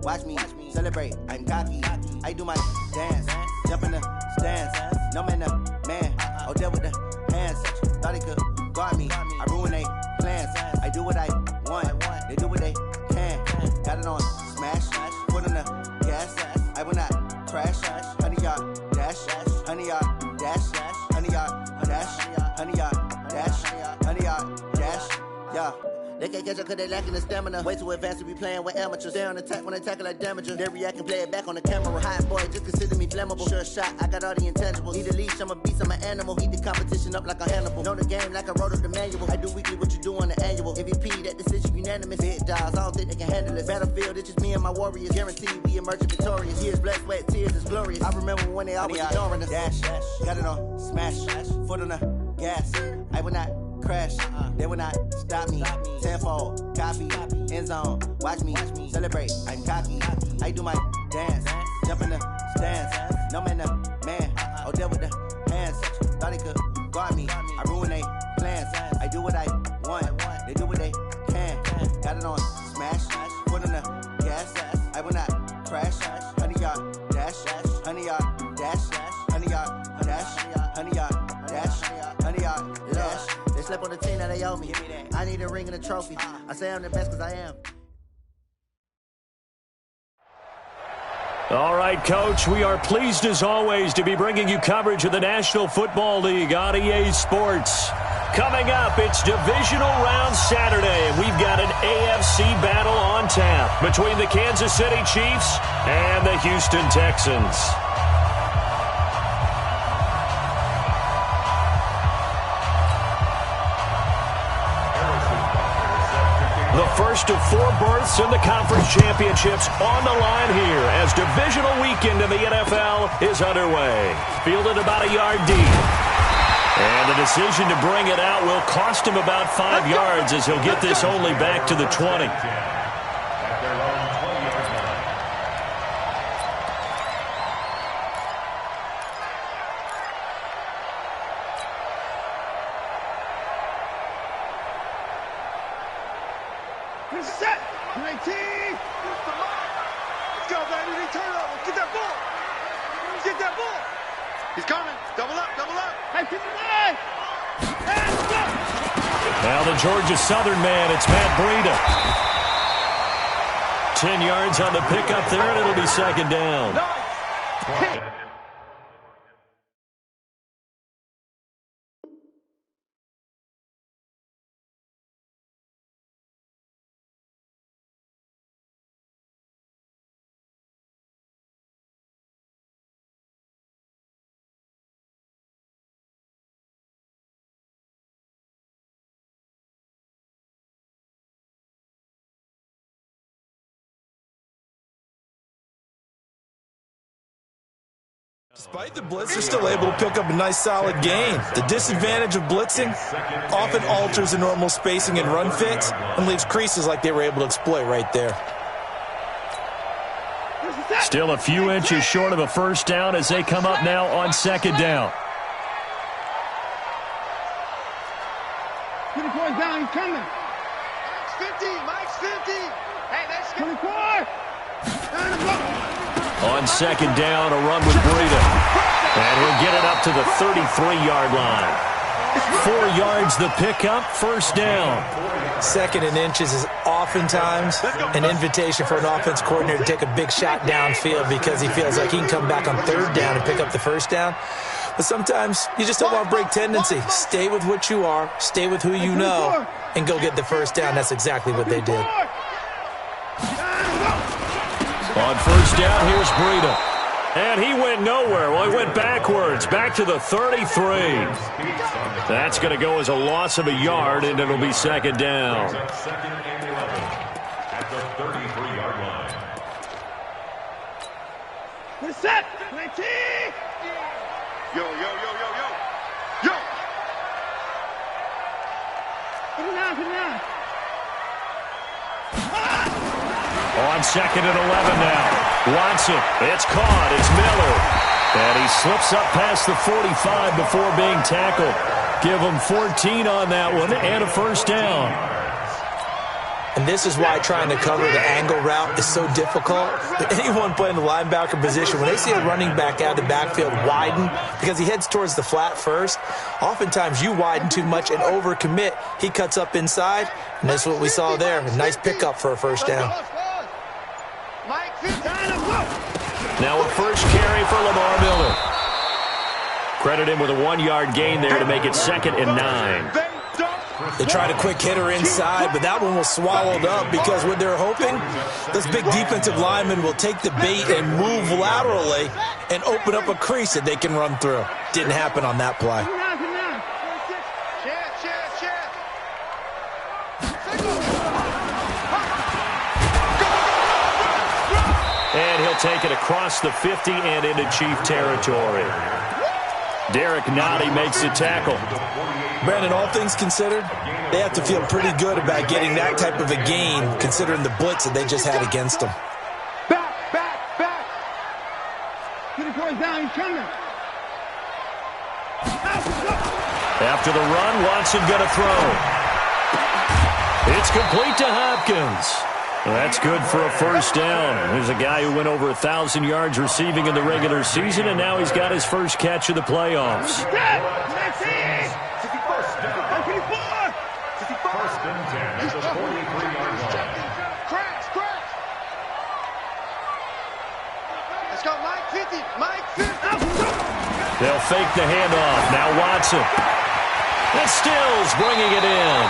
watch me celebrate. I'm cocky. I do my dance, jump in the stands. No man, oh, deal with the hands. Thought he could guard me. I ruin they plans. I do what I want. They do what they can. Got it on smash. Foot on the gas. I will not crash. 100-yard dash. 100-yard dash. 100-yard dash. 100-yard dash. 100-yard dash. Yeah. They can't catch up cause they lacking the stamina. Way too advanced to be playing with amateurs. Stay on attack when they tackle like damager. They react and play it back on the camera. Hot boy, just consider me flammable. Sure shot, I got all the intangibles. Need a leash, I'm a beast, I'm an animal. Eat the competition up like a Hannibal. Know the game like I wrote up the manual. I do weekly what you do on the annual. MVP, that decision unanimous. Big dogs, I don't think they can handle it. Battlefield, it's just me and my warriors. Guaranteed we emerging victorious. Years, blood, sweat, tears, it's glorious. I remember when they always ignoring us. Dash, got it on smash. Foot on the gas. I will not crash, they will not stop me. Tenfold, copy, end zone, watch me celebrate. I'm cocky, I do my dance, jump in the stands. No man, oh, deal with the hands. Thought he could guard me. I ruin they plans. I do what I want. They do what they can. Got it on smash, foot on the gas. I will not crash. 100-yard dash, 100-yard dash, 100-yard dash, 100-yard dash, 100-yard dash. They slept on the team that they owe me. I need a ring and a trophy. I say I'm the best because I am. All right, Coach, we are pleased as always to be bringing you coverage of the National Football League on EA Sports. Coming up, it's Divisional Round Saturday, and we've got an AFC battle on tap between the Kansas City Chiefs and the Houston Texans. The first of 4 berths in the conference championships on the line here as divisional weekend in the NFL is underway. Fielded about a yard deep. And the decision to bring it out will cost him about 5 yards as he'll get this only back to the 20. Set! 19! Let's go, baby. Turn it over. Get that ball. Get that ball. He's coming. Double up, double up. Hey, get the line. Now the Georgia Southern man, it's Matt Breida. 10 yards on the pickup there, and it'll be second down. Despite the blitz, they're still able to pick up a nice solid gain. The disadvantage of blitzing often alters the normal spacing and run fits and leaves creases like they were able to exploit right there. Still a few inches short of a first down as they come up now on second down. 24 down, he's coming. Mike's 50, Mike's 50. Hey, that's 24. On second down, a run with Breida. And he'll get it up to the 33-yard line. 4 yards the pickup, first down. Second and inches is oftentimes an invitation for an offense coordinator to take a big shot downfield because he feels like he can come back on third down and pick up the first down. But sometimes you just don't want to break tendency. Stay with what you are, stay with who you know, and go get the first down. That's exactly what they did. On first down, here's Breida. And he went nowhere. Well, he went backwards, back to the 33. That's going to go as a loss of a yard, and it'll be second down. At the 33-yard line. Set! 19! Yo, yo, yo, yo, yo! Yo! Put it down, put it down. On second and 11 now. Watson, it's caught. It's Miller. And he slips up past the 45 before being tackled. Give him 14 on that one and a first down. And this is why trying to cover the angle route is so difficult. Anyone playing the linebacker position, when they see a running back out of the backfield widen, because he heads towards the flat first, oftentimes you widen too much and overcommit. He cuts up inside, and that's what we saw there. A nice pickup for a first down. Now a first carry for Lamar Miller. Credit him with a 1-yard gain there to make it 2nd and 9. They tried a quick hitter inside, but that one was swallowed up because what they're hoping, this big defensive lineman will take the bait and move laterally and open up a crease that they can run through. Didn't happen on that play. And he'll take it across the 50 and into Chief territory. Derek Nottie makes the tackle. Brandon, all things considered, they have to feel pretty good about getting that type of a gain, considering the blitz that they just had against them. Back. Get it going down, he's coming. After the run, Watson gonna throw. It's complete to Hopkins. That's good for a first down. There's a guy who went over 1,000 yards receiving in the regular season, and now he's got his first catch of the playoffs. Let's go, Mike 50. Mike 50. They'll fake the handoff. Now Watson. And Stills bringing it in.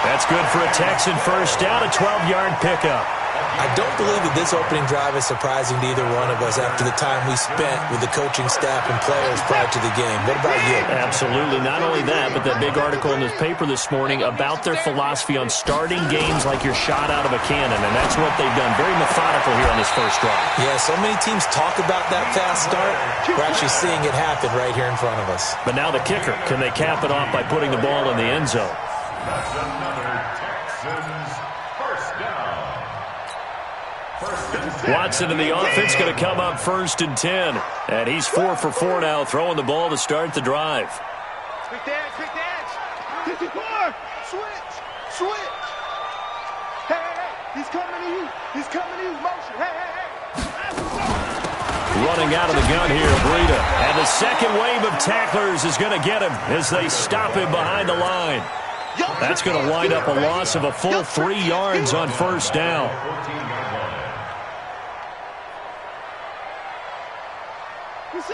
That's good for a Texan first down, a 12-yard pickup. I don't believe that this opening drive is surprising to either one of us after the time we spent with the coaching staff and players prior to the game. What about you? Absolutely. Not only that, but that big article in the paper this morning about their philosophy on starting games like you're shot out of a cannon, and that's what they've done. Very methodical here on this first drive. Yeah, so many teams talk about that fast start. We're actually seeing it happen right here in front of us. But now the kicker. Can they cap it off by putting the ball in the end zone? That's another Texans first down. Watson in the offense going to come up 1st and 10. And he's 4 for 4 now, throwing the ball to start the drive. Quick dance. 54. Switch. Hey. He's coming to you. Motion. Hey. Running out of the gun here, Breida. And the second wave of tacklers is going to get him as they stop him behind the line. That's going to wind up a loss of a full 3 yards on first down.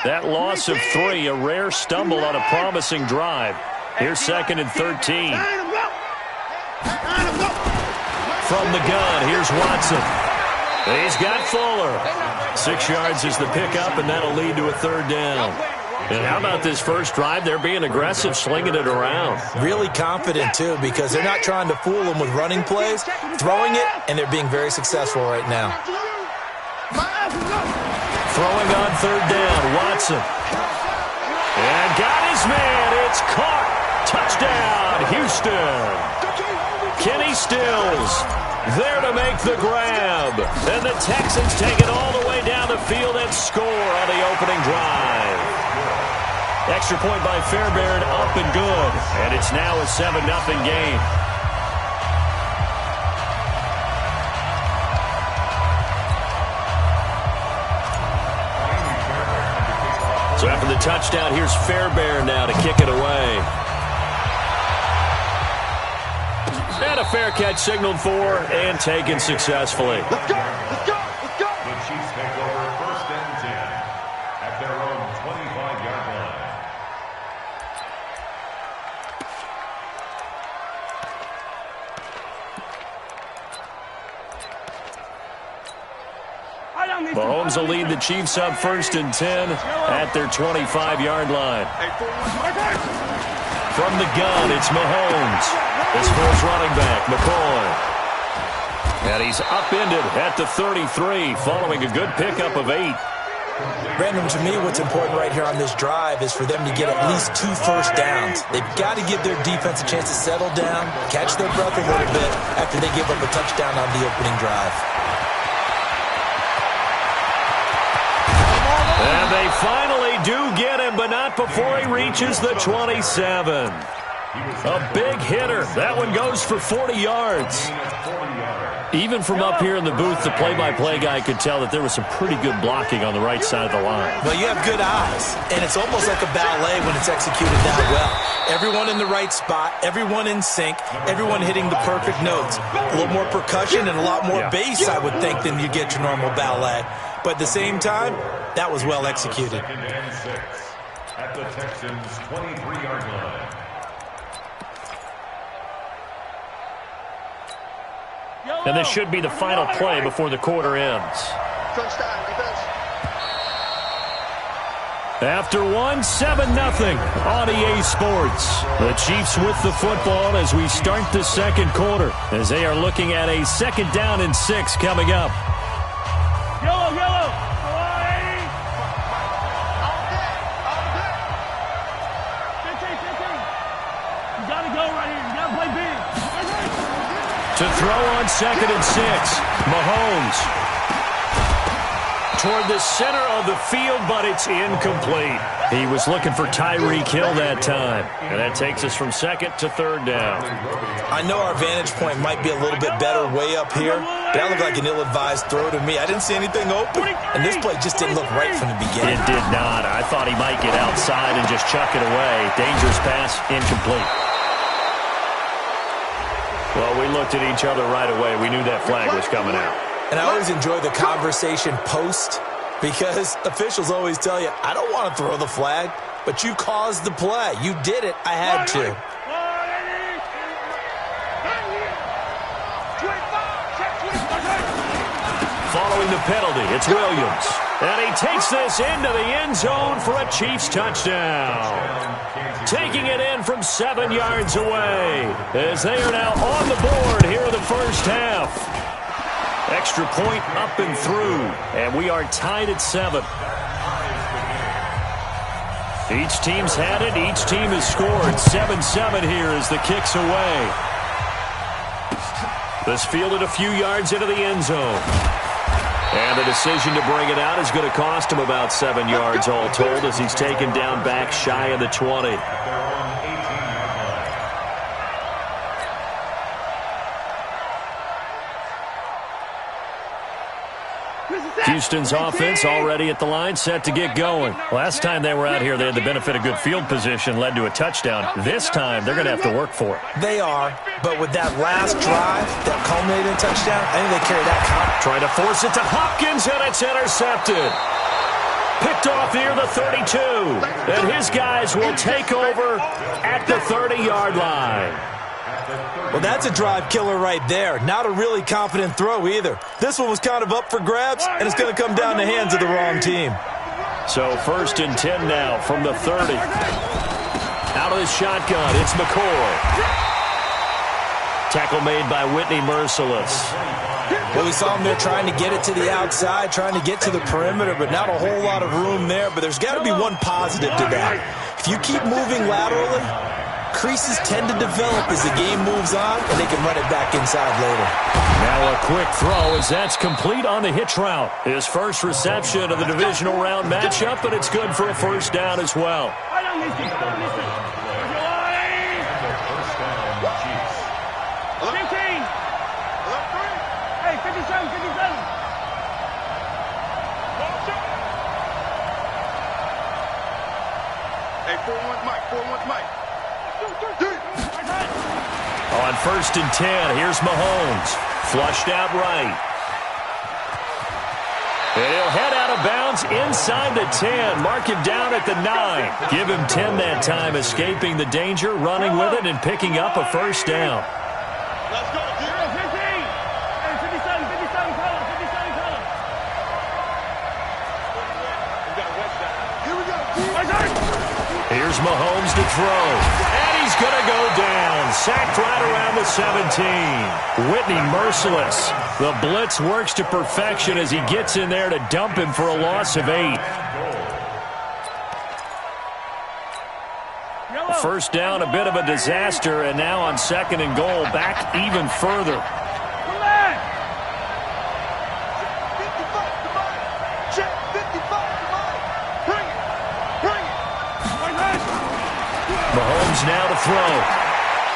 That loss of 3, a rare stumble on a promising drive. Here's 2nd and 13. From the gun, here's Watson. He's got Fuller. 6 yards is the pickup, and that'll lead to a 3rd down. And how about this first drive? They're being aggressive, slinging it around. Really confident, too, because they're not trying to fool them with running plays, throwing it, and they're being very successful right now. Throwing on 3rd down, Watson. And got his man. It's caught. Touchdown, Houston. Kenny Stills there to make the grab. And the Texans take it all the way down the field and score on the opening drive. Extra point by Fairbairn, up and good. And it's now a 7-0 game. So after the touchdown, here's Fairbairn now to kick it away. And a fair catch signaled for and taken successfully. Let's go. The Chiefs take over 1st and 10 at their own 25-yard line. Mahomes will lead the Chiefs up 1st and 10 at their 25-yard line. From the gun, it's Mahomes. His first running back, McCoy. And he's upended at the 33, following a good pickup of 8. Brandon, to me, what's important right here on this drive is for them to get at least 2 first downs. They've got to give their defense a chance to settle down, catch their breath a little bit after they give up a touchdown on the opening drive. And they finally do get him, but not before he reaches the 27. A big hitter. That one goes for 40 yards. Even from up here in the booth, the play-by-play guy could tell that there was some pretty good blocking on the right side of the line. Well, you have good eyes, and it's almost like a ballet when it's executed that well. Everyone in the right spot, everyone in sync, everyone hitting the perfect notes. A little more percussion and a lot more bass, I would think, than you get your normal ballet. But at the same time, that was well executed. Second and 6 at the Texans' 23-yard line. And this should be the final play before the quarter ends. After one, 7-0 on EA Sports. The Chiefs with the football as we start the second quarter, as they are looking at a 2nd down and 6 coming up. Yellow, yellow. You got to go right here. You got to play big. To throw on 2nd and 6, Mahomes. Toward the center of the field, but it's incomplete. He was looking for Tyreek Hill that time. And that takes us from 2nd to 3rd down. I know our vantage point might be a little bit better way up here, but that looked like an ill-advised throw to me. I didn't see anything open, and this play just didn't look right from the beginning. It did not. I thought he might get outside and just chuck it away. Dangerous pass, incomplete. Well, we looked at each other right away. We knew that flag was coming out. And I always enjoy the conversation post, because officials always tell you, I don't want to throw the flag, but you caused the play. You did it. I had to. Following the penalty, it's Williams. And he takes this into the end zone for a Chiefs touchdown. Taking it in from 7 yards away, as they are now on the board here in the first half. Extra point up and through, and we are tied at 7. Each team's had it. Each team has scored. 7-7 here as the kick's away. This fielded a few yards into the end zone. And the decision to bring it out is going to cost him about 7 yards all told, as he's taken down back shy of the 20. Houston's offense already at the line, set to get going. Last time they were out here, they had the benefit of good field position, led to a touchdown. This time, they're going to have to work for it. They are, but with that last drive that culminated in a touchdown, I think they carry that count. Trying to force it to Hopkins, and it's intercepted. Picked off near the 32, and his guys will take over at the 30-yard line. Well, that's a drive killer right there. Not a really confident throw either. This one was kind of up for grabs, and it's going to come down the hands of the wrong team. So 1st and 10 now from the 30. Out of the shotgun, it's McCoy. Tackle made by Whitney Merciless. Well, we saw him there trying to get it to the outside, trying to get to the perimeter, but not a whole lot of room there. But there's got to be one positive to that. If you keep moving laterally, creases tend to develop as the game moves on, and they can run it back inside later. Now a quick throw as that's complete on the hitch route. His first reception of the divisional round matchup, but it's good for a first down as well. Hey, 57, 57. Hey, 4-1 Mike, 4-1 Mike. On 1st and 10, here's Mahomes. Flushed out right. And he'll head out of bounds inside the 10. Mark him down at the 9. Give him 10 that time, escaping the danger, running with it, and picking up a first down. Let's go, 15. Hey, 57, 57, color, 57, color. We got a wet shot. Here we go. Here's Mahomes to throw. And he's going to go down. Sacked right around the 17. Whitney Merciless. The blitz works to perfection as he gets in there to dump him for a loss of 8. First down, a bit of a disaster, and now on 2nd and goal, back even further. Come back. 55, come on. Check, 55, come on. Bring it. Mahomes now to throw.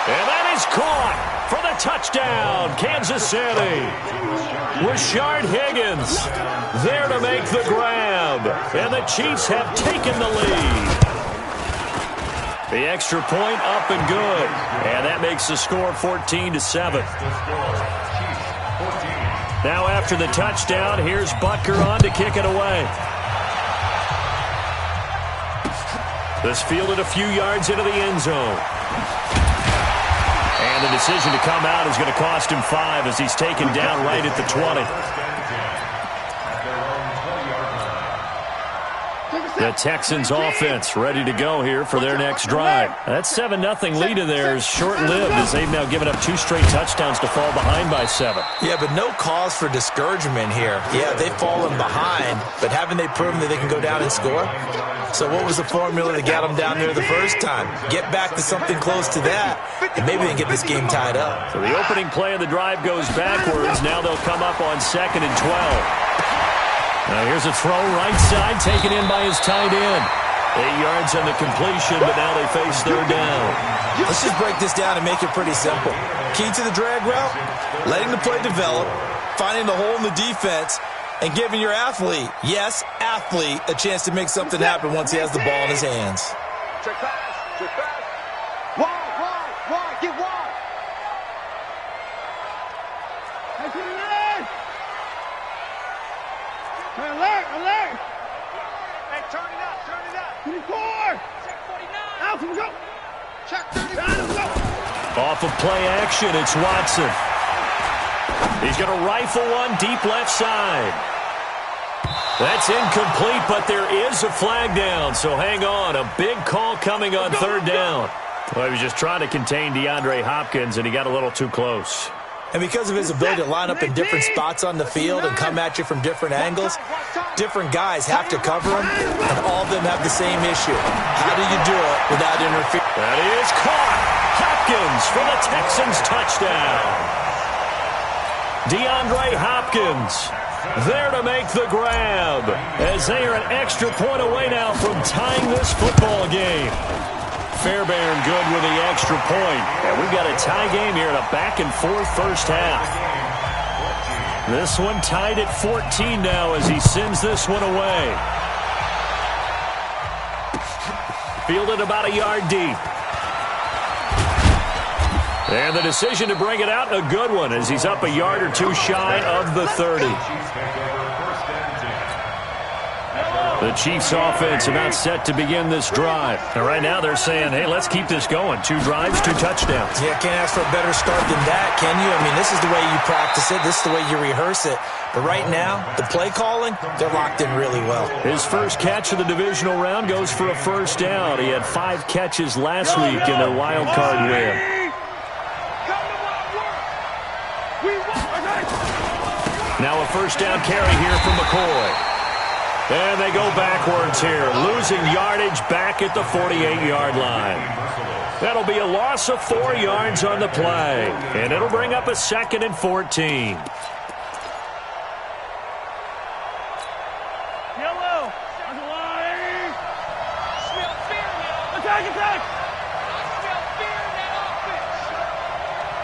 And that is caught for the touchdown, Kansas City. Rashard Higgins there to make the grab. And the Chiefs have taken the lead. The extra point up and good. And that makes the score 14-7. Now after the touchdown, here's Butker on to kick it away. This fielded a few yards into the end zone. And the decision to come out is going to cost him 5 as he's taken down right at the 20. The Texans offense ready to go here for their next drive. That 7-0 lead in there is short-lived as they've now given up 2 straight touchdowns to fall behind by 7. Yeah, but no cause for discouragement here. Yeah, they've fallen behind, but haven't they proven that they can go down and score? So what was the formula that got them down there the first time? Get back to something close to that, and maybe they can get this game tied up. So the opening play of the drive goes backwards. Now they'll come up on 2nd and 12. Now here's a throw right side taken in by his tight end. 8 yards on the completion, but now they face 3rd down. Let's just break this down and make it pretty simple. Key to the drag route, letting the play develop, finding the hole in the defense, and giving your athlete, yes, athlete, a chance to make something happen once he has the ball in his hands. Check pass, check pass. Wide, get wide. Alert. Hey, turn it up. 24. Check 49. Out, we go. Check 39. Off of play action, it's Watson. He's going to rifle one deep left side. That's incomplete, but there is a flag down, so hang on. A big call coming on 3rd down. Well, he was just trying to contain DeAndre Hopkins, and he got a little too close. And because of his ability to line up in different spots on the field and come at you from different angles, different guys have to cover him, and all of them have the same issue. How do you do it without interfering? That is caught. Hopkins for the Texans touchdown. DeAndre Hopkins there to make the grab as they are an extra point away now from tying this football game. Fairbairn good with the extra point. And we've got a tie game here in a back-and-forth first half. This one tied at 14 now as he sends this one away. Fielded about a yard deep. And the decision to bring it out, a good one as he's up a yard or 2 shy of the 30. The Chiefs offense about set to begin this drive. And right now they're saying, hey, let's keep this going. 2 drives, 2 touchdowns. Yeah, can't ask for a better start than that, can you? I mean, this is the way you practice it. This is the way you rehearse it. But right now, the play calling, they're locked in really well. His first catch of the divisional round goes for a first down. He had 5 catches last week in their wild card win. Now a first down carry here from McCoy. And they go backwards here, losing yardage back at the 48-yard line. That'll be a loss of 4 yards on the play, and it'll bring up a 2nd and 14. Yellow. Smell fear now. Attack. I smell fear in that offense.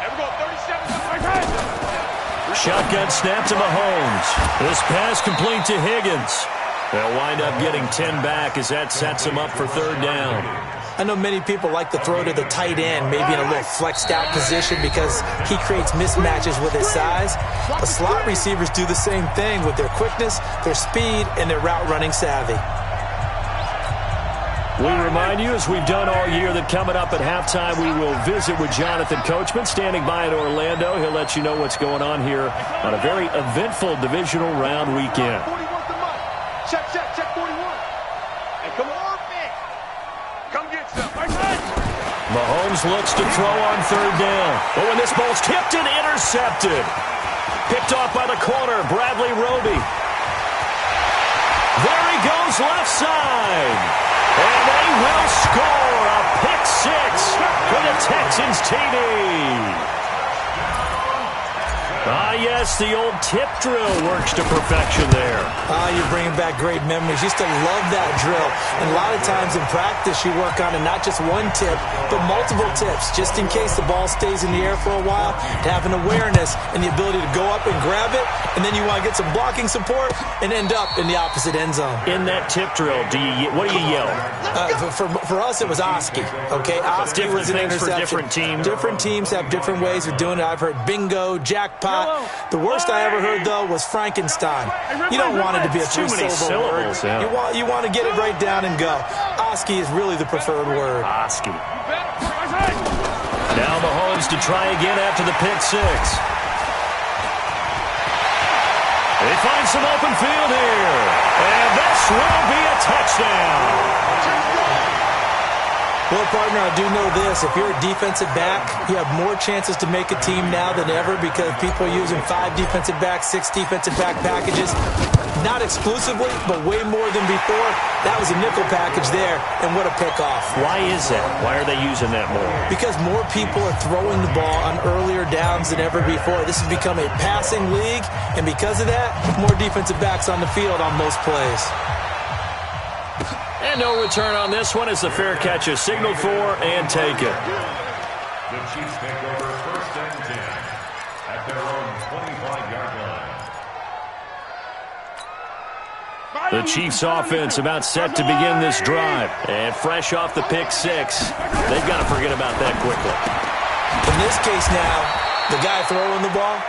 There we go, 37. Shotgun snap to Mahomes. This pass complete to Higgins. They'll wind up getting 10 back as that sets them up for 3rd down. I know many people like to throw to the tight end, maybe in a little flexed out position because he creates mismatches with his size. The slot receivers do the same thing with their quickness, their speed, and their route running savvy. We remind you, as we've done all year, that coming up at halftime, we will visit with Jonathan Coachman, standing by in Orlando. He'll let you know what's going on here on a very eventful divisional round weekend. Check 41. And come on, man. Come get some. Mahomes looks to throw on 3rd down. Oh, and this ball's tipped and intercepted. Picked off by the corner, Bradley Roby. There he goes left side. And they will score a pick 6 for the Texans TD. Yes, the old tip drill works to perfection there. You're bringing back great memories. Used to love that drill. And a lot of times in practice, you work on it, not just one tip, but multiple tips, just in case the ball stays in the air for a while, to have an awareness and the ability to go up and grab it, and then you want to get some blocking support and end up in the opposite end zone. In that tip drill, what do you yell? For us, it was Oski. Okay, Oski was an interception. For different teams. Different teams have different ways of doing it. I've heard bingo, jackpot. The worst I ever heard, though, was Frankenstein. You don't want it to be a three-syllable word. Yeah. You want to get it right down and go. Oski is really the preferred word. Oski. Now Mahomes to try again after the pick six. They find some open field here. And this will be a touchdown. Well, partner, I do know this. If you're a defensive back, you have more chances to make a team now than ever because people are using 5 defensive backs, 6 defensive back packages. Not exclusively, but way more than before. That was a nickel package there, and what a pickoff. Why is that? Why are they using that more? Because more people are throwing the ball on earlier downs than ever before. This has become a passing league, and because of that, more defensive backs on the field on most plays. And no return on this one as the fair catch is signaled for and taken. The Chiefs take over 1st and 10 at their own 25-yard line. The Chiefs offense about set to begin this drive. And fresh off the pick six, they've got to forget about that quickly. In this case now, the guy throwing the ball,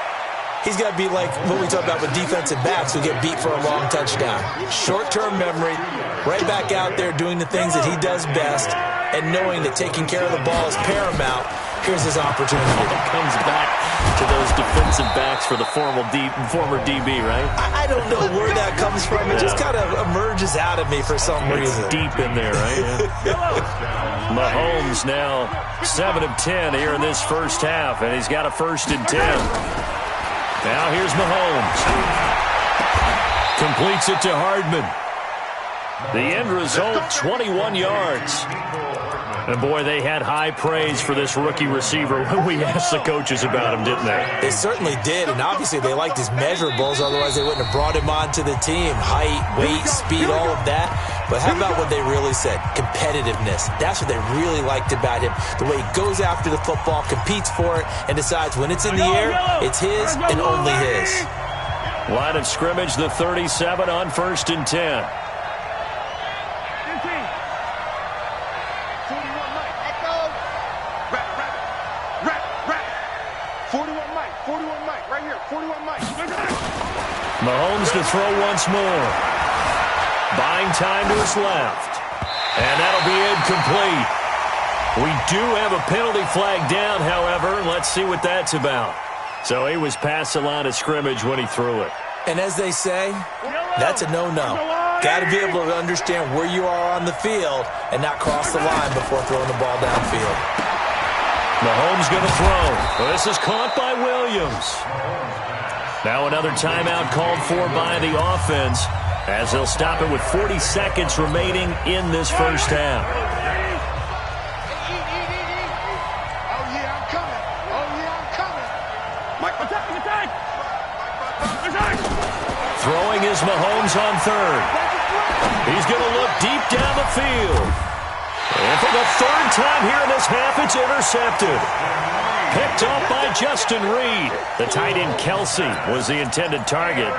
he's got to be like what we talk about with defensive backs who get beat for a long touchdown. Short-term memory, right back out there doing the things that he does best, and knowing that taking care of the ball is paramount. Here's his opportunity. It comes back to those defensive backs for the former DB, right? I don't know where that comes from. It just kind of emerges out of me for some reason. It's deep in there, right? Yeah. Mahomes now 7 of 10 here in this first half, and he's got a 1st and 10. Now here's Mahomes. Completes it to Hardman. The end result, 21 yards. And, boy, they had high praise for this rookie receiver when we asked the coaches about him, didn't they? They certainly did, and obviously they liked his measurables. Otherwise, they wouldn't have brought him onto the team. Height, weight, speed, all of that. But how about what they really said? Competitiveness. That's what they really liked about him. The way he goes after the football, competes for it, and decides when it's in the air, it's his and only his. Line of scrimmage, the 37 on 1st and 10. 41 Mike, right here, 41 Mike. Mahomes to throw once more. Buying time to his left. And that'll be incomplete. We do have a penalty flag down, however. Let's see what that's about. So he was past the line of scrimmage when he threw it. And as they say, that's a no-no. Got to be able to understand where you are on the field and not cross the line before throwing the ball downfield. Mahomes going to throw. This is caught by Williams. Now another timeout called for by the offense as they'll stop it with 40 seconds remaining in this first half. Throwing is Mahomes on third. He's going to look deep down the field. And for the third time here in this half, it's intercepted. Picked off by Justin Reed. The tight end Kelsey was the intended target.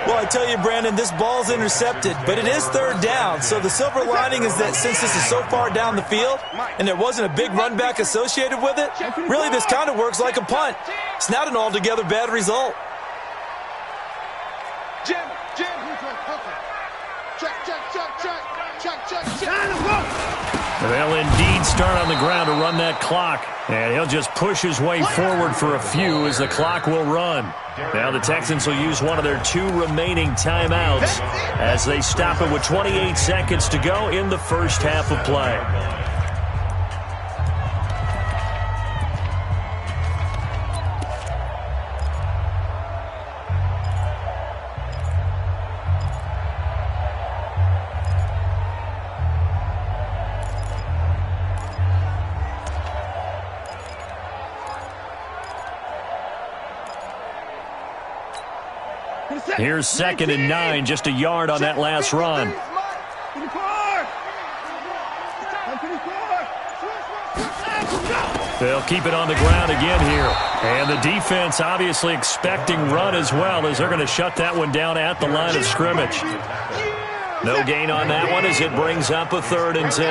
Well, I tell you, Brandon, this ball's intercepted, but it is third down. So the silver lining is that since this is so far down the field and there wasn't a big run back associated with it, really this kind of works like a punt. It's not an altogether bad result. Jim. They'll indeed start on the ground to run that clock. And he'll just push his way forward for a few as the clock will run. Now the Texans will use one of their 2 remaining timeouts as they stop it with 28 seconds to go in the first half of play. Here's 2nd and 9, just a yard on that last run. They'll keep it on the ground again here. And the defense obviously expecting run as well, as they're going to shut that one down at the line of scrimmage. No gain on that one as it brings up a 3rd and 10.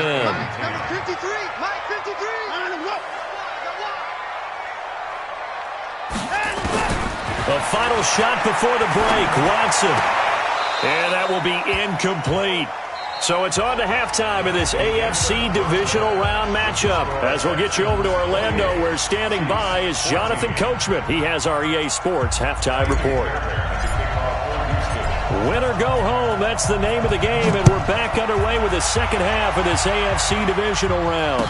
The final shot before the break, Watson. And that will be incomplete. So it's on to halftime in this AFC divisional round matchup. As we'll get you over to Orlando, where standing by is Jonathan Coachman. He has our EA Sports halftime report. Win or go home, that's the name of the game, and we're back underway with the second half of this AFC divisional round.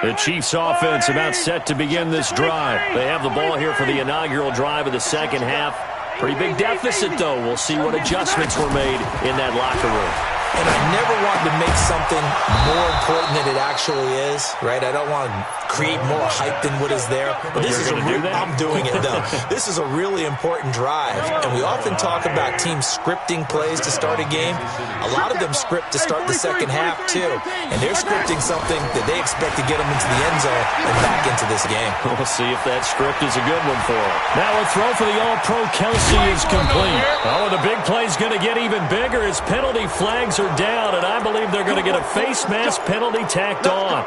The Chiefs offense about set to begin this drive. They have the ball here for the inaugural drive of the second half. Pretty big deficit, though. We'll see what adjustments were made in that locker room. And I never wanted to make something more important than it actually is, right? I don't want to create more hype than what is there. But this is I'm doing it, though. This is a really important drive. And we often talk about teams scripting plays to start a game. A lot of them script to start the second half, too. And they're scripting something that they expect to get them into the end zone and back into this game. We'll see if that script is a good one for them. Now a throw for the All-Pro Kelsey is complete. Oh, the big play's going to get even bigger as penalty flags are down, and I believe they're going to get a face mask penalty tacked on.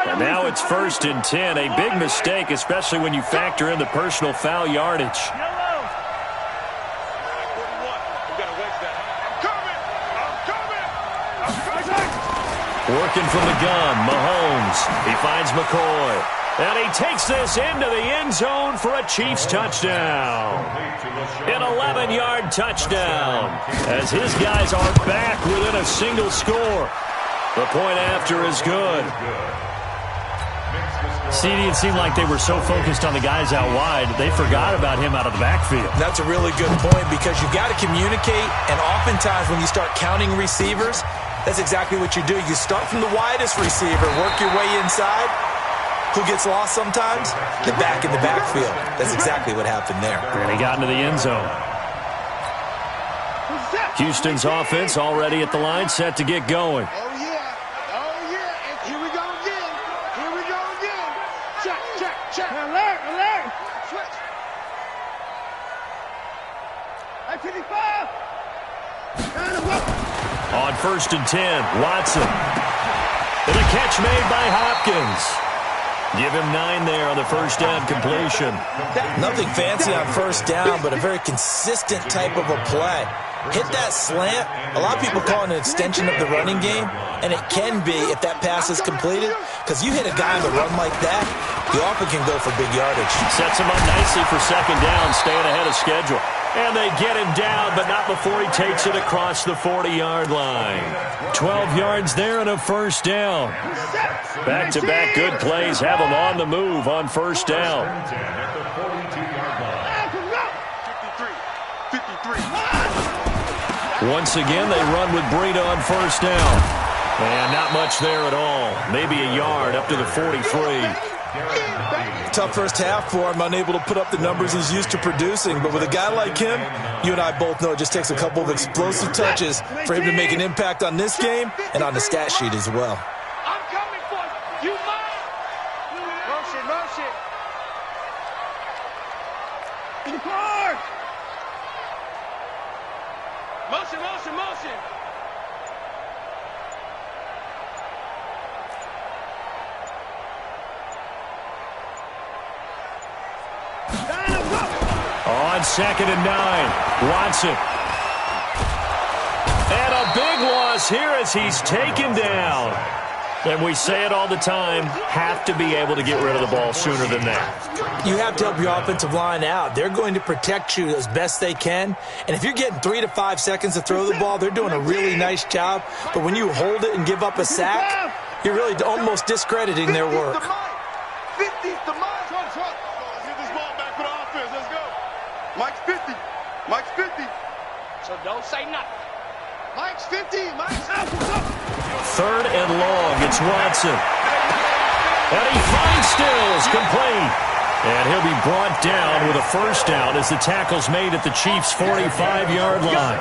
And now it's 1st and 10. A big mistake, especially when you factor in the personal foul yardage. Working from the gun, Mahomes. He finds McCoy. And he takes this into the end zone for a Chiefs touchdown. An 11-yard touchdown as his guys are back within a single score. The point after is good. CD, it seemed like they were so focused on the guys out wide, they forgot about him out of the backfield. That's a really good point because you've got to communicate, and oftentimes when you start counting receivers, that's exactly what you do. You start from the widest receiver, work your way inside. Who gets lost sometimes? The back in the backfield. That's exactly what happened there. And he got into the end zone. Houston's offense already at the line, set to get going. Oh, yeah. Oh, yeah. Here we go again. Here we go again. Check, check, check. Alert, alert. Switch. Hey, 55. On 1st and 10, Watson. And a catch made by Hopkins. Give him 9 there on the first down completion. Nothing fancy on first down, but a very consistent type of a play. Hit that slant. A lot of people call it an extension of the running game, and it can be if that pass is completed, because you hit a guy on the run like that, you often can go for big yardage. Sets him up nicely for second down, staying ahead of schedule. And they get him down, but not before he takes it across the 40-yard line. 12 yards there and a first down. Back-to-back good plays have him on the move on first down. Once again, they run with Breida on first down. And not much there at all. Maybe a yard up to the 43. Tough first half for him, unable to put up the numbers he's used to producing. But with a guy like him, you and I both know it just takes a couple of explosive touches for him to make an impact on this game and on the stat sheet as well. I'm coming for you. You mine. Motion, motion. In the car. Motion, motion, motion. On 2nd and 9, Watson. And a big loss here as he's taken down. And we say it all the time, have to be able to get rid of the ball sooner than that. You have to help your offensive line out. They're going to protect you as best they can. And if you're getting 3 to 5 seconds to throw the ball, they're doing a really nice job. But when you hold it and give up a sack, you're really almost discrediting their work. 50's the mine. Let's get this ball back. Mike's 50. Mike's 50. So don't say nothing. Mike's 50. Mike's out. Third and long. It's Watson. And he finds Stills, complete. And he'll be brought down with a first down as the tackle's made at the Chiefs' 45-yard line.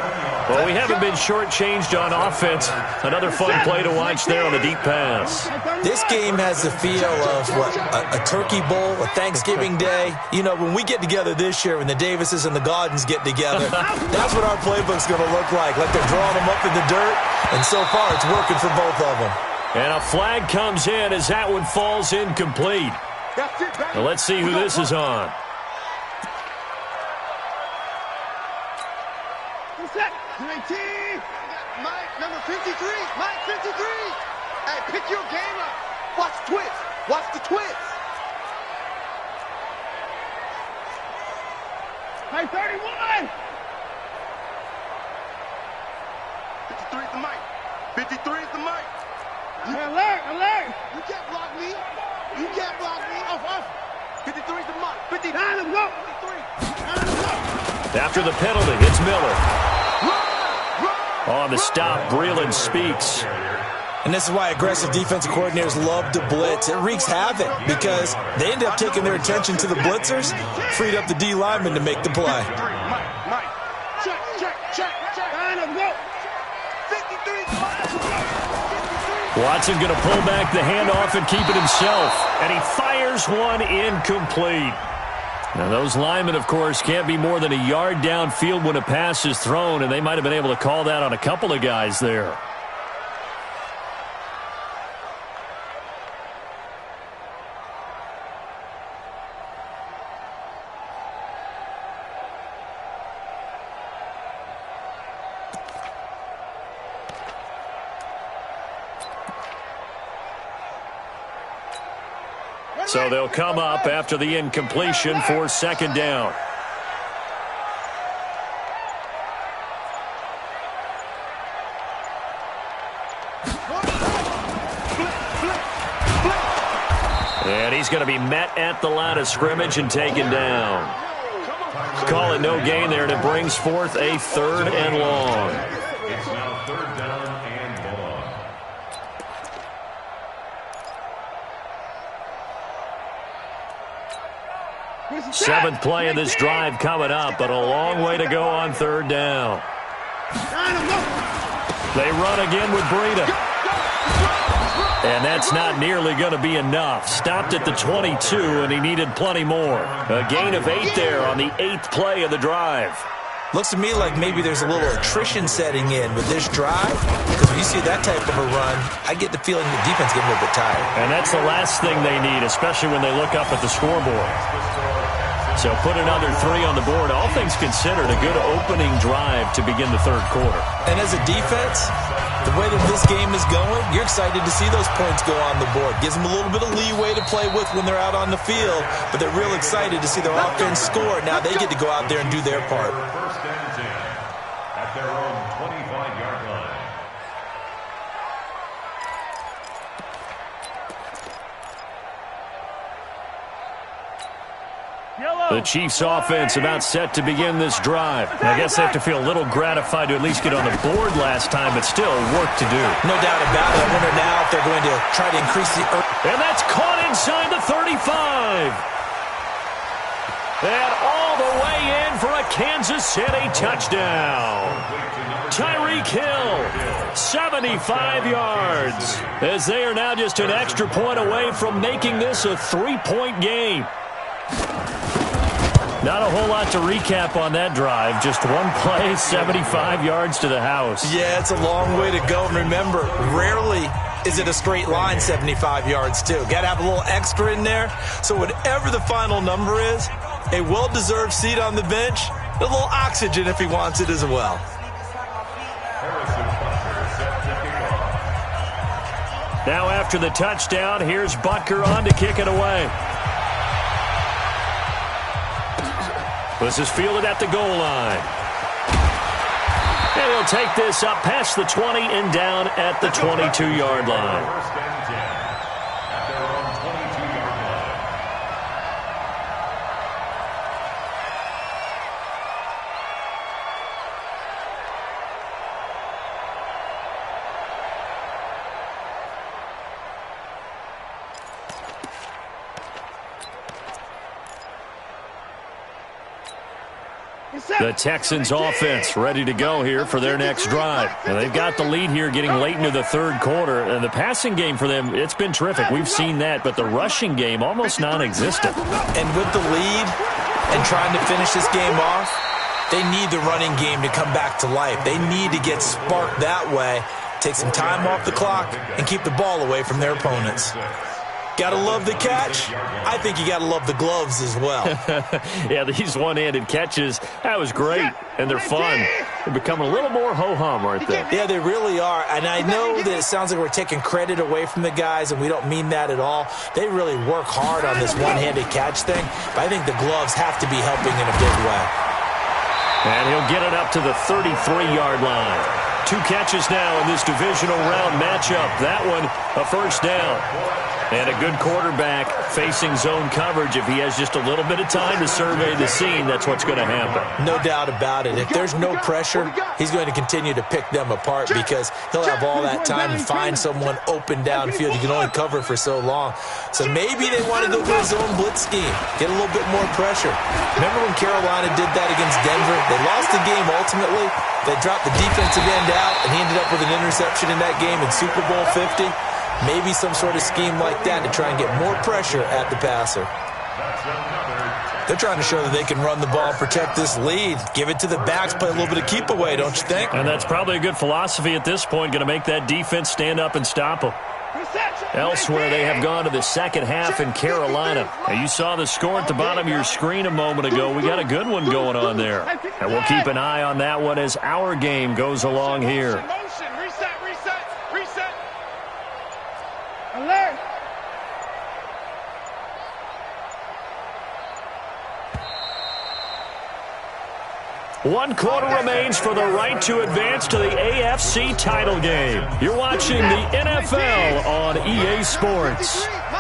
Well, we haven't been shortchanged on offense. Another fun play to watch there on a deep pass. This game has the feel of, a turkey bowl, a Thanksgiving day. You know, when we get together this year, when the Davises and the Gaudens get together, that's what our playbook's going to look like they're drawing them up in the dirt. And so far, it's working for both of them. And a flag comes in as that one falls incomplete. Now let's see who this is on. Mike, number 53. Mike, 53. Hey, pick your game up. Watch twits. Watch the twits. Hey, 31. 53 is the Mike. 53 is the Mike. Alert. You can't block me. You can't block me. Off. 53 is the Mike. 53. Let's go. 53. After the penalty, it's Miller. On the stop, Breland speaks. And this is why aggressive defensive coordinators love to blitz. It wreaks havoc because they end up taking their attention to the blitzers, freed up the D lineman to make the play. Mike. Check. Watson going to pull back the handoff and keep it himself. And he fires one incomplete. Now, those linemen, of course, can't be more than a yard downfield when a pass is thrown, and they might have been able to call that on a couple of guys there. So they'll come up after the incompletion for second down. And he's going to be met at the line of scrimmage and taken down. Call it no gain there, and it brings forth a third and long. It's now third down and long. Seventh play of this drive coming up, but a long way to go on third down. They run again with Breida. And that's not nearly going to be enough. Stopped at the 22, and he needed plenty more. A gain of 8 there on the 8th play of the drive. Looks to me like maybe there's a little attrition setting in with this drive, because when you see that type of a run, I get the feeling the defense getting a little bit tired. And that's the last thing they need, especially when they look up at the scoreboard. So put another 3 on the board. All things considered, a good opening drive to begin the third quarter. And as a defense, the way that this game is going, you're excited to see those points go on the board. Gives them a little bit of leeway to play with when they're out on the field, but they're real excited to see their offense score. Now they get to go out there and do their part. First and 10 at their own 25-yard line. The Chiefs offense about set to begin this drive. I guess they have to feel a little gratified to at least get on the board last time, but still work to do. No doubt about it. I wonder now if they're going to try to increase the... And that's caught inside the 35. And all the way in for a Kansas City touchdown. Tyreek Hill, 75 yards, as they are now just an extra point away from making this a 3-point game. Not a whole lot to recap on that drive. Just one play, 75 yards to the house. Yeah, it's a long way to go. And remember, rarely is it a straight line 75 yards, too. Got to have a little extra in there. So whatever the final number is, a well-deserved seat on the bench, a little oxygen if he wants it as well. Now after the touchdown, here's Butker on to kick it away. This is fielded at the goal line. And he'll take this up past the 20 and down at the 22-yard line. First and 10 at their own 22-yard line. The Texans offense ready to go here for their next drive. And they've got the lead here getting late into the third quarter. And the passing game for them, it's been terrific. We've seen that, but the rushing game almost non-existent. And with the lead and trying to finish this game off, they need the running game to come back to life. They need to get sparked that way, take some time off the clock, and keep the ball away from their opponents. Gotta love the catch. I think you gotta love the gloves as well. Yeah, these one-handed catches, that was great, and they're fun. They're becoming a little more ho-hum, aren't they? Yeah, they really are, and I know that it sounds like we're taking credit away from the guys, and we don't mean that at all. They really work hard on this one-handed catch thing, but I think the gloves have to be helping in a big way. And he'll get it up to the 33-yard line. 2 catches now in this divisional round matchup. That one, a first down. And a good quarterback facing zone coverage. If he has just a little bit of time to survey the scene, that's what's going to happen. No doubt about it. If there's no pressure, he's going to continue to pick them apart because he'll have all that time to find someone open downfield. You can only cover for so long. So maybe they want to go to a zone blitz scheme, get a little bit more pressure. Remember when Carolina did that against Denver? They lost the game ultimately. They dropped the defensive end out, and he ended up with an interception in that game in Super Bowl 50. Maybe some sort of scheme like that to try and get more pressure at the passer. They're trying to show that they can run the ball and protect this lead. Give it to the backs, play a little bit of keep away, don't you think? And that's probably a good philosophy at this point, going to make that defense stand up and stop them. Elsewhere, they have gone to the second half in Carolina. Now, you saw the score at the bottom of your screen a moment ago. We got a good one going on there. And we'll keep an eye on that one as our game goes along here. Alert! One quarter remains for the right to advance to the AFC title game. You're watching the NFL on EA Sports. I'm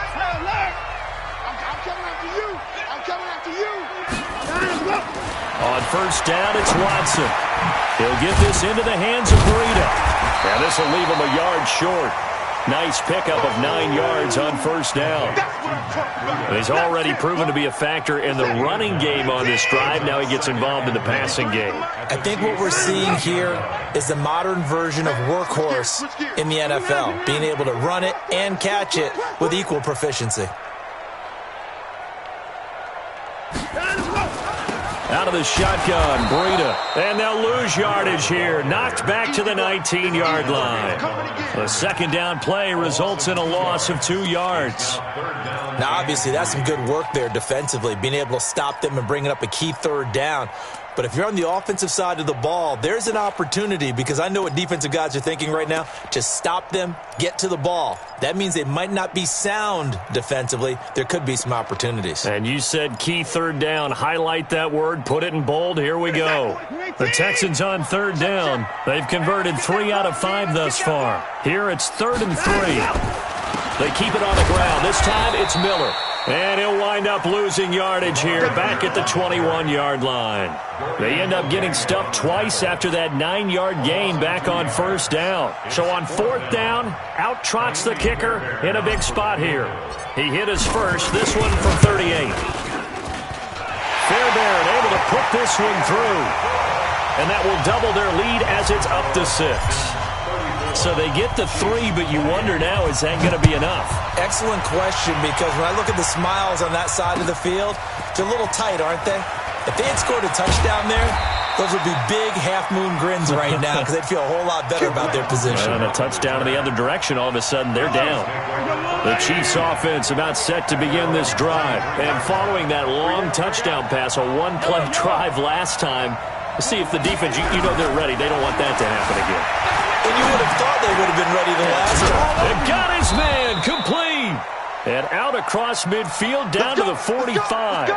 coming after you. I'm coming after you. On first down, it's Watson. He'll get this into the hands of Breida. And this will leave him a yard short. Nice pickup of 9 yards on first down. He's already proven to be a factor in the running game on this drive. Now he gets involved in the passing game. I think what we're seeing here is the modern version of workhorse in the NFL, being able to run it and catch it with equal proficiency. Out of the shotgun, Breida. And they'll lose yardage here. Knocked back to the 19-yard line. The second down play results in a loss of 2 yards. Now, obviously, that's some good work there defensively, being able to stop them and bringing up a key third down. But if you're on the offensive side of the ball, there's an opportunity, because I know what defensive guys are thinking right now. Just stop them, get to the ball. That means they might not be sound defensively. There could be some opportunities. And you said key third down. Highlight that word. Put it in bold. Here we go. The Texans on third down. They've converted 3 out of 5 thus far. Here it's 3rd and 3. They keep it on the ground. This time it's Miller. And he'll wind up losing yardage here back at the 21-yard line. They end up getting stuffed twice after that 9-yard gain back on first down. So on 4th down, out trots the kicker in a big spot here. He hit his first, this one from 38. Fairbairn able to put this one through. And that will double their lead as it's up to 6. So they get the 3, but you wonder now, is that going to be enough? Excellent question, because when I look at the smiles on that side of the field, they're a little tight, aren't they? If they had scored a touchdown there, those would be big half-moon grins right now, because they'd feel a whole lot better about their position. And a touchdown in the other direction, all of a sudden they're down. The Chiefs offense about set to begin this drive. And following that long touchdown pass, a one-play drive last time, let's see if the defense, you know they're ready. They don't want that to happen again. And you would have thought they would have been ready the last time. And got his man complete. And out across midfield down to the 45.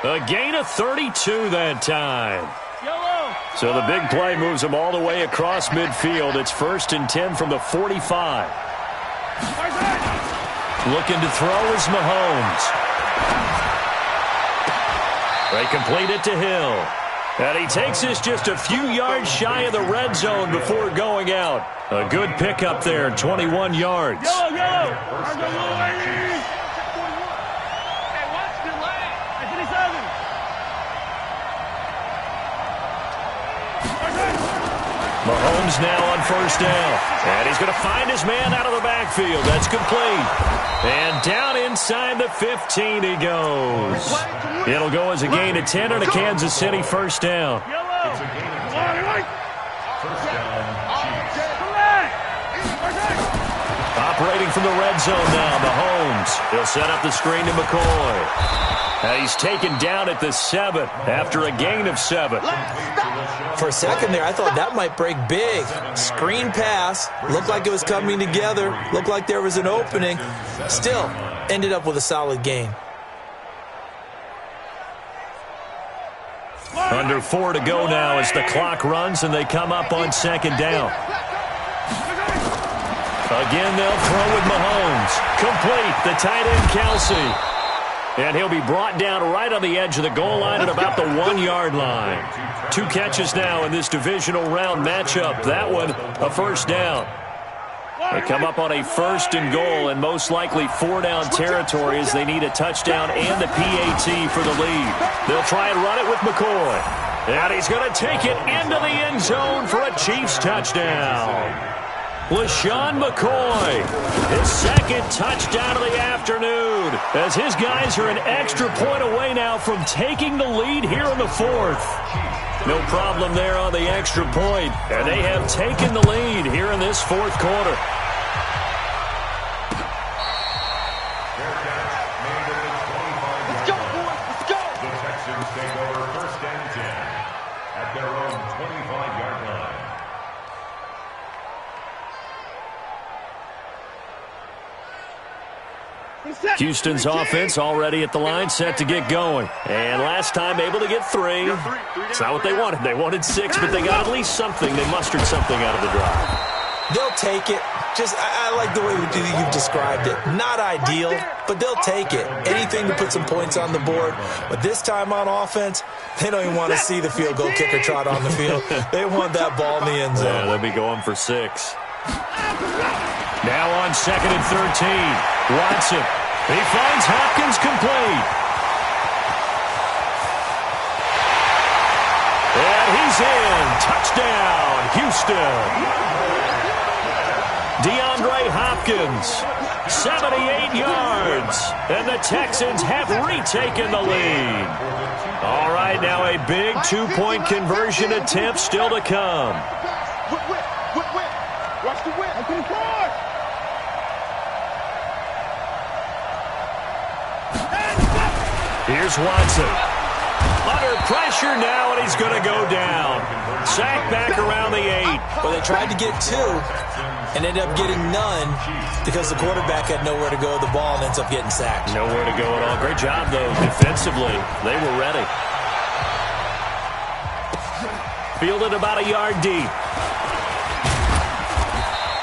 A gain of 32 that time. So the big play moves them all the way across midfield. It's 1st and 10 from the 45. Looking to throw is Mahomes. They complete it to Hill. And he takes this just a few yards shy of the red zone before going out. A good pickup there, 21 yards. Mahomes now on first down. And he's going to find his man out of the backfield. That's complete. And down inside the 15 he goes. It'll go as a gain of 10 and a Kansas City first down. It's a gain of 10. First down, Chiefs. Operating from the red zone now, Mahomes. He'll set up the screen to McCoy. He's taken down at the 7 after a gain of 7. For a second there, I thought that might break big. Screen pass. Looked like it was coming together. Looked like there was an opening. Still, ended up with a solid gain. Under 4 to go now as the clock runs and they come up on second down. Again, they'll throw with Mahomes. Complete, the tight end, Kelsey. And he'll be brought down right on the edge of the goal line at about the 1-yard line. 2 catches now in this divisional round matchup. That one, a first down. They come up on a 1st and goal and most likely 4-down territory as they need a touchdown and a PAT for the lead. They'll try and run it with McCoy. And he's going to take it into the end zone for a Chiefs touchdown. LaShawn McCoy, his 2nd touchdown of the afternoon, as his guys are an extra point away now from taking the lead here in the 4th. No problem there on the extra point, and they have taken the lead here in this 4th quarter. Let's go, boys, let's go! The Texans take over first and 10 at their own 25-yard line. Houston's offense already at the line, set to get going. And last time able to get 3. It's not what they wanted. They wanted 6, but they got at least something. They mustered something out of the drive. They'll take it. I like the way you've described it. Not ideal, but they'll take it. Anything to put some points on the board. But this time on offense, they don't even want to see the field goal kicker trot on the field. They want that ball in the end zone. Yeah, they'll be going for 6. Now on 2nd and 13. Watson. He finds Hopkins complete. And he's in. Touchdown, Houston. DeAndre Hopkins, 78 yards. And the Texans have retaken the lead. All right, now a big 2-point conversion attempt still to come. Watch the whip. Open the court. Here's Watson. Under pressure now, and he's going to go down. Sacked back around the 8. Well, they tried to get 2 and ended up getting none because the quarterback had nowhere to go with the ball and ends up getting sacked. Nowhere to go at all. Great job, though, defensively. They were ready. Fielded about a yard deep.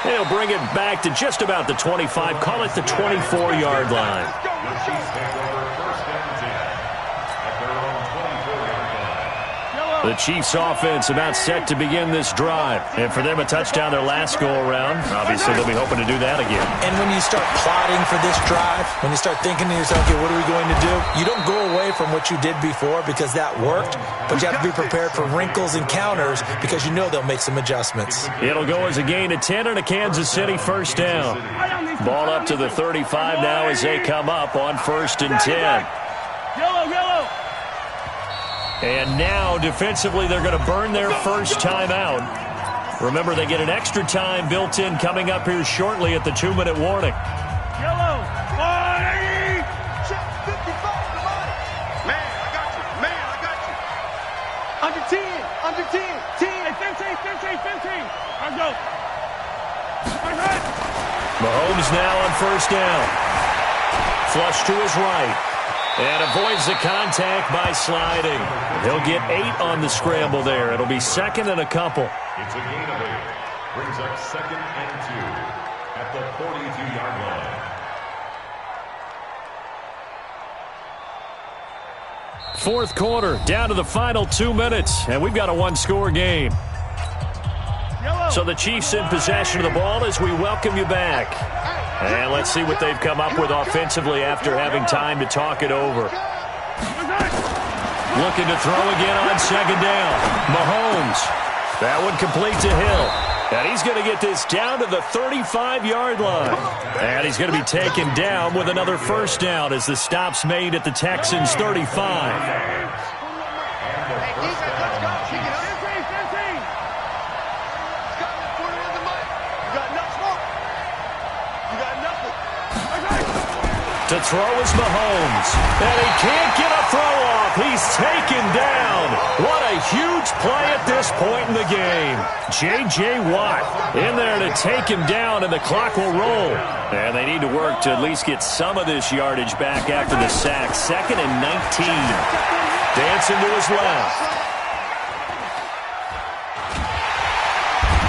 They'll bring it back to just about the 25. Call it the 24-yard line. The Chiefs take over first and 10 at their own 24-yard line. The Chiefs offense about set to begin this drive. And for them, a touchdown their last go-around. Obviously, they'll be hoping to do that again. And when you start plotting for this drive, when you start thinking to yourself, okay, what are we going to do? You don't go away from what you did before because that worked, but you have to be prepared for wrinkles and counters because you know they'll make some adjustments. It'll go as a gain of 10 and a Kansas City first down. Ball up to the 35 now as they come up on 1st and 10. Yellow. And now, defensively, they're going to burn their first timeout. Remember, they get an extra time built in coming up here shortly at the 2-minute warning. Yellow. 40. Check 55. Man, I got you. Under 10. 10. Hey, 15. Let's go. Mahomes now on first down. Flush to his right. And avoids the contact by sliding. He'll get 8 on the scramble there. It'll be 2nd and a couple. It's a gain of 8. Brings up 2nd and 2 at the 42-yard line. Fourth quarter, down to the final 2 minutes, and we've got a 1-score game. So the Chiefs in possession of the ball as we welcome you back. And let's see what they've come up with offensively after having time to talk it over. Looking to throw again on 2nd down. Mahomes. That one complete to Hill. And he's going to get this down to the 35-yard line. And he's going to be taken down with another first down as the stop's made at the Texans' 35. To throw is Mahomes, and he can't get a throw off. He's taken down. What a huge play at this point in the game. J.J. Watt in there to take him down, and the clock will roll. And they need to work to at least get some of this yardage back after the sack. 2nd and 19. Dancing to his left.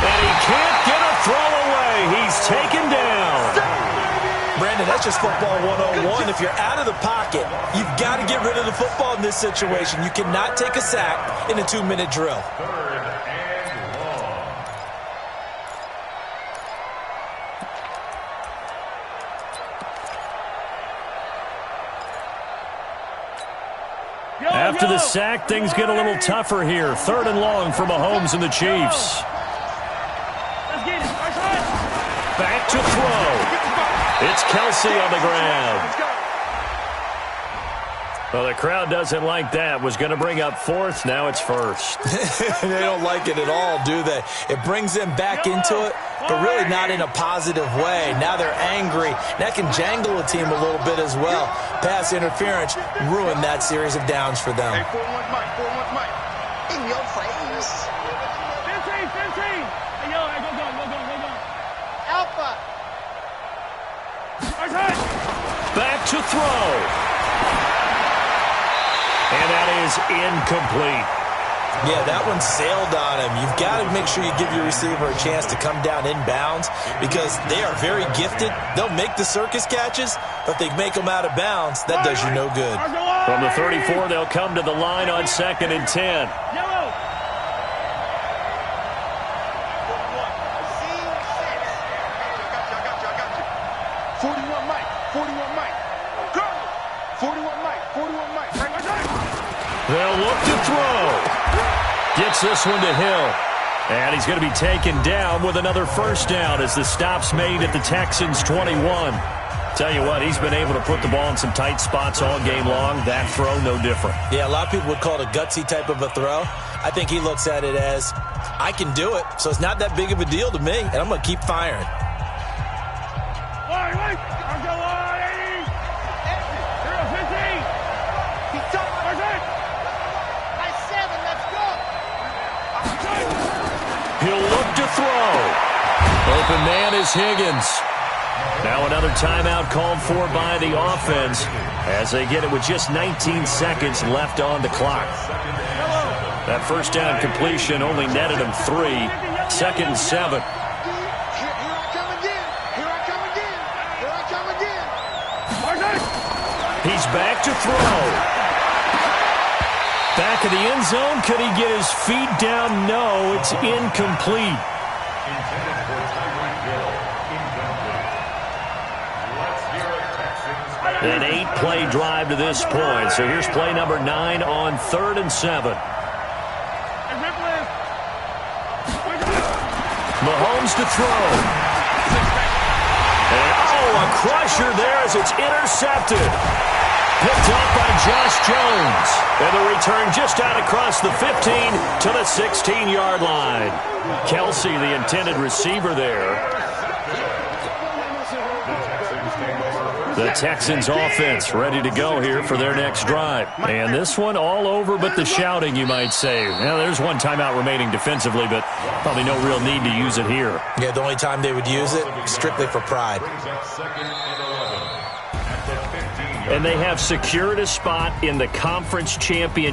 And he can't get a throw away. He's taken down. Brandon, that's just football 101. If you're out of the pocket, you've got to get rid of the football in this situation. You cannot take a sack in a 2-minute drill. 3rd and long. After the sack, things get a little tougher here. 3rd and long for Mahomes and the Chiefs. Back to throw. It's Kelsey on the ground. Well, the crowd doesn't like that. Was going to bring up 4th. Now it's 1st. They don't like it at all, do they? It brings them back into it, but really not in a positive way. Now they're angry. That can jangle a team a little bit as well. Pass interference ruined that series of downs for them. Hey, 4-1 Mike, 4-1 Mike. In your face. 15. Hey, yo, go. Alpha. Back to throw. And that is incomplete. Yeah, that one sailed on him. You've got to make sure you give your receiver a chance to come down inbounds because they are very gifted. They'll make the circus catches, but if they make them out of bounds, that does you no good. From the 34, they'll come to the line on 2nd and 10. They'll look to throw. Gets this one to Hill. And he's going to be taken down with another first down as the stop's made at the Texans' 21. Tell you what, he's been able to put the ball in some tight spots all game long. That throw, no different. Yeah, a lot of people would call it a gutsy type of a throw. I think he looks at it as, I can do it, so it's not that big of a deal to me, and I'm going to keep firing. He'll look to throw. Open man is Higgins. Now another timeout called for by the offense as they get it with just 19 seconds left on the clock. That first down completion only netted him 3. 2nd and 7. He's back to throw. Back of the end zone. Could he get his feet down? No, it's incomplete. An 8-play drive to this point. So here's play number 9 on 3rd and 7. Mahomes to throw. And, a crusher there as it's intercepted. Picked up by Josh Jones. And the return just out across the 15 to the 16-yard line. Kelsey, the intended receiver there. The Texans offense ready to go here for their next drive. And this one all over but the shouting, you might say. Now, there's one timeout remaining defensively, but probably no real need to use it here. Yeah, the only time they would use it, strictly for pride. And they have secured a spot in the conference championship.